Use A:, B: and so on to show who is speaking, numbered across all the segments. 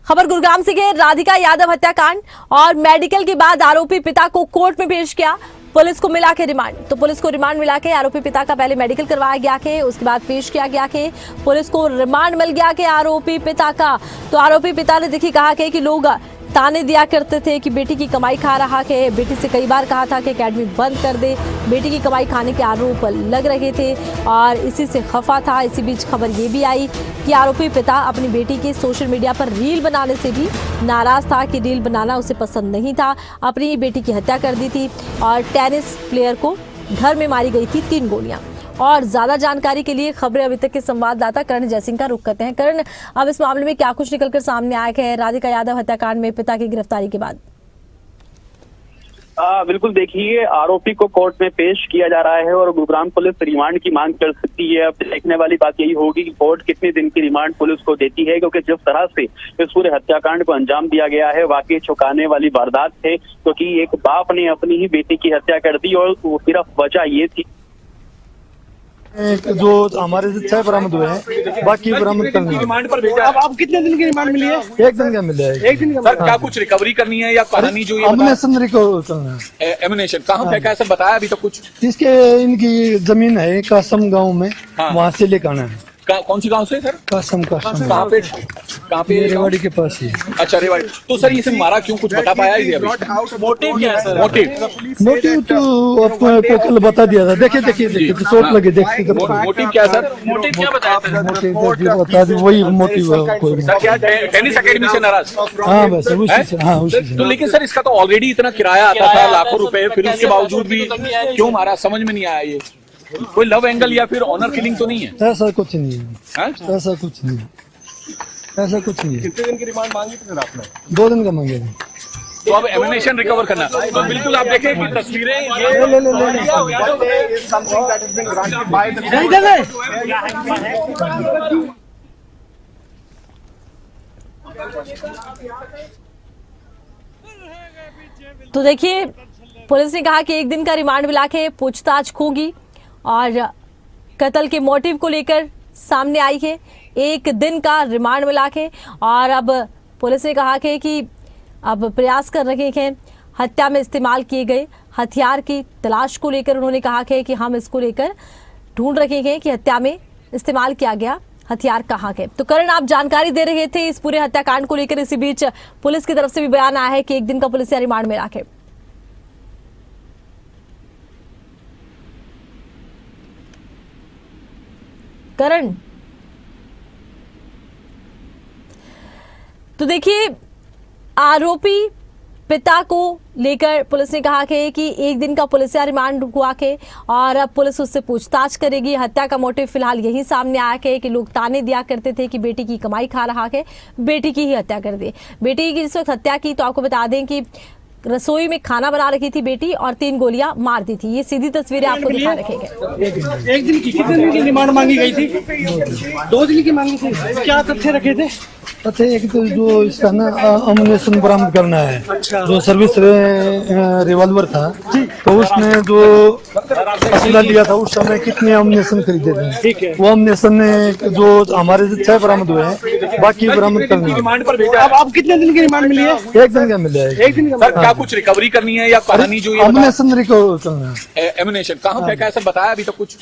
A: खबर गुरुग्राम से है। राधिका यादव हत्याकांड और मेडिकल के बाद आरोपी पिता को कोर्ट में पेश किया। पुलिस को मिला के रिमांड, तो पुलिस को रिमांड मिला के आरोपी पिता का पहले मेडिकल करवाया गया के उसके बाद पेश किया गया के पुलिस को रिमांड मिल गया के आरोपी पिता का। तो आरोपी पिता ने देखी कहा कि लोग ताने दिया करते थे कि बेटी की कमाई खा रहा है। बेटी से कई बार कहा था कि एकेडमी बंद कर दे, बेटी की कमाई खाने के आरोप लग रहे थे और इसी से खफा था। इसी बीच खबर ये भी आई कि आरोपी पिता अपनी बेटी के सोशल मीडिया पर रील बनाने से भी नाराज था कि रील बनाना उसे पसंद नहीं था। अपनी बेटी की हत्या कर दी थी और टेनिस प्लेयर को घर में मारी गई थी 3 गोलियां। और ज्यादा जानकारी के लिए खबरें अभी तक के संवाददाता करण जयसिंह का रुख करते हैं। करण, अब इस मामले में क्या कुछ निकलकर सामने आया है राधिका यादव हत्याकांड में पिता की गिरफ्तारी के बाद?
B: बिल्कुल, देखिए आरोपी को कोर्ट में पेश किया जा रहा है और गुरुग्राम पुलिस रिमांड की मांग कर सकती है। अब देखने वाली बात यही होगी कि कोर्ट कितने दिन की रिमांड पुलिस को देती है, क्योंकि जिस तरह से इस पूरे हत्याकांड को अंजाम दिया गया है वाकई चौंकाने वाली वारदात थे, क्योंकि एक बाप ने अपनी ही बेटी की हत्या कर दी और सिर्फ वजह ये थी
C: जो हमारे से 6 बरामद हुए हैं, बाकी बरामद करनी है।
D: रिमांड पर भेजा। अब कितने दिन की रिमांड मिली है?
C: 1 दिन का मिला है।
D: 1 दिन का। सर, क्या कुछ रिकवरी करनी है या कहानी जो ये
C: एमिनेशन रिकवर करना है।
D: एमिनेशन कहाँ फेंका है, सब बताया अभी तक कुछ?
C: इसके इनकी जमीन है कासम गांव में, वहाँ से लेकर आना है।
D: कौन सी गांव से सर?
C: कासम।
D: कहाँ पे?
C: रेवाड़ी के पास ही।
D: अच्छा, रेवाड़ी। तो सर इसे मारा क्यों, कुछ बता पाया है अभी? मोटिव क्या है सर?
C: मोटिव तो आपको कल बता दिया था। देखिए तो चोट लगे। देखिए
D: मोटिव क्या है सर? मोटिव क्या बताया सर?
C: मोटिव बता दी, वही मोटिव है।
D: सर क्या टेनिस अकेडमी से नाराज?
C: हाँ बस उसी से।
D: तो लेकिन सर इसका तो ऑलरेडी इतना किराया आता था, लाखों रुपए, फिर उसके बावजूद भी क्यों मारा, समझ में नहीं आया। ये कोई लव एंगल या फिर ऑनर किलिंग तो नहीं है?
C: ऐसा कुछ नहीं है। ऐसा कुछ नहीं है।
D: कितने दिन की रिमांड मांगी थी सर आपने?
C: 2 दिन का मांगे थे।
D: तो अब एमिनेशन रिकवर करना। तो बिल्कुल आप देखें कि तस्वीरें
A: तो देखिए, पुलिस ने कहा कि 1 दिन का रिमांड मिला के पूछताछ होगी और कत्ल के मोटिव को लेकर सामने आई है। 1 दिन का रिमांड मिला के और अब पुलिस ने कहा कि अब प्रयास कर रहे हैं हत्या में इस्तेमाल किए गए हथियार की तलाश को लेकर। उन्होंने कहा कि हम इसको लेकर ढूंढ रहे हैं कि हत्या में इस्तेमाल किया गया हथियार कहाँ के। तो करण, आप जानकारी दे रहे थे इस पूरे हत्याकांड को लेकर। इसी बीच पुलिस की तरफ से भी बयान आया है कि 1 दिन का पुलिस रिमांड में रखे। करण, तो देखिए आरोपी पिता को लेकर पुलिस ने कहा कि 1 दिन का पुलिस रिमांड हुआ के और अब पुलिस उससे पूछताछ करेगी। हत्या का मोटिव फिलहाल यही सामने आया कि लोग ताने दिया करते थे कि बेटी की कमाई खा रहा है, बेटी की ही हत्या कर दी। बेटी की जिस वक्त हत्या की तो आपको बता दें कि रसोई में खाना बना रही थी बेटी और 3 गोलियां मार दी थी। ये सीधी तस्वीरें आपको दिखा रखेंगे।
D: 1 दिन की, कितने दिन की रिमांड मांगी गई थी? 2 दिन की मांगी थी। क्या तथ्य रखे थे?
C: अच्छा, एक तो जो इसका ना अम्युनिशन बरामद करना है।
D: अच्छा।
C: जो सर्विस रिवॉल्वर था, तो उसने जो असला लिया था उस समय कितने अम्युनिशन खरीदे थे, वो अम्युनिशन ने जो हमारे से 6 बरामद हुए हैं, बाकी बरामद करनी है।
D: रिमांड पर भेजा। अब कितने दिन की रिमांड मिली है?
C: 1 दिन का मिला है।
D: 1 दिन का। सर, क्या कुछ रिकवरी करनी है या कहानी जो ये
C: अम्युनिशन रिकवर करना है।
D: एमिनेशन कहाँ फेंका है, सब बताया अभी तक कुछ?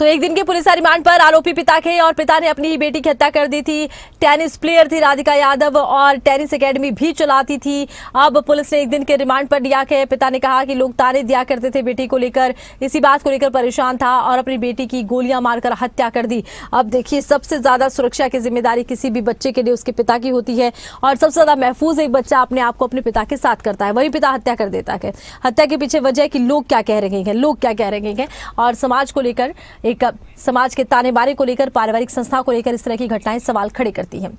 A: तो 1 दिन के पुलिस रिमांड पर आरोपी पिता के और पिता ने अपनी ही बेटी की हत्या कर दी थी। टेनिस प्लेयर थी राधिका यादव और टेनिस एकेडमी भी चलाती थी। अब पुलिस ने 1 दिन के रिमांड पर लिया के पिता ने कहा कि लोग ताने दिया करते थे बेटी को लेकर, इसी बात को लेकर परेशान था और अपनी बेटी की गोलियां मारकर हत्या कर दी। अब देखिए, सबसे ज्यादा सुरक्षा की जिम्मेदारी किसी भी बच्चे के लिए उसके पिता की होती है और सबसे ज्यादा महफूज एक बच्चा अपने आप को अपने पिता के साथ करता है। वही पिता हत्या कर देता है। हत्या के पीछे वजह है कि लोग क्या कह रहे हैं और समाज को लेकर, एक समाज के ताने बाने को लेकर, पारिवारिक संस्था को लेकर इस तरह की घटनाएं सवाल खड़े करती हैं।